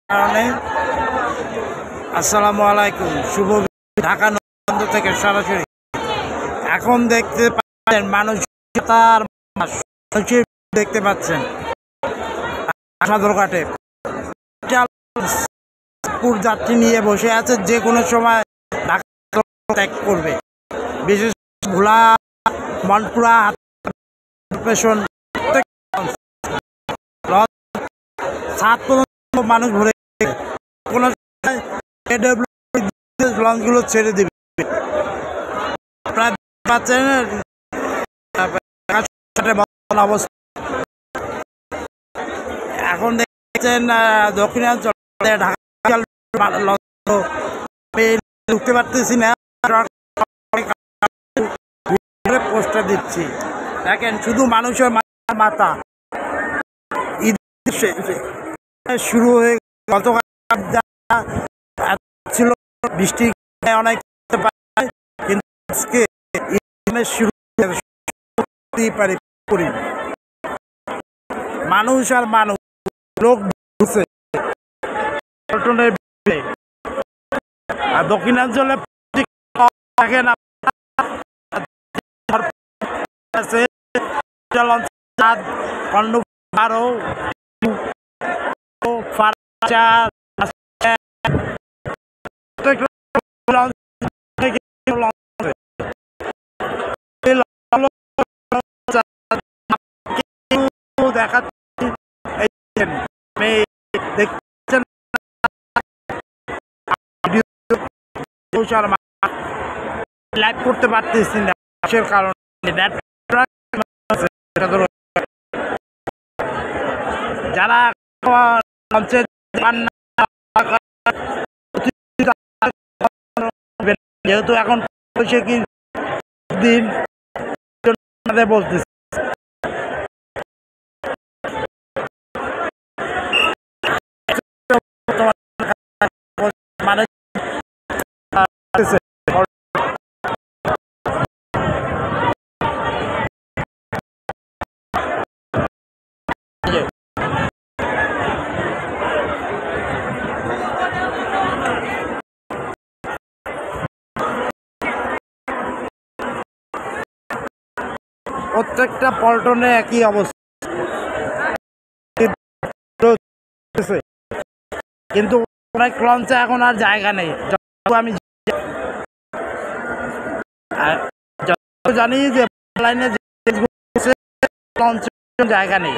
কারণে আসসালামু আলাইকুম, শুভ ঢাকা নন্দন থেকে সরাসরি। এখন দেখতে পাচ্ছেন মানুষের দেখতে পাচ্ছেন সদরঘাটে যাত্রী নিয়ে বসে আছে, যে কোনো সময় ঢাকা ত্যাগ করবে। বিশেষ ভোলা, মনপুরা, পেশন মানুষ ভরে কোনো লঞ্চগুলো ছেড়ে দেবে। এখন দেখছেন দক্ষিণাঞ্চলে ঢুকতে পারতেছি না, পোস্টার দিচ্ছি। দেখেন শুধু মানুষের মাথা ঈদ শুরু হয়ে গতকাল ছিল, বৃষ্টি অনেক কিন্তু আজকে শুরু করি মানুষ আর মানুষ লোক ঢুকছে আর দক্ষিণাঞ্চলে দেখেন দেখা দেখছেন লাইভ করতে পারতেছি না কারণে। যারা যেহেতু এখন কি দিন বলতেছি মানে প্রত্যেকটা পল্টনে একই অবস্থা, কিন্তু অনেক লঞ্চে এখন আর জায়গা নেই। আমি জানি যে লাইনে লঞ্চে জায়গা নেই।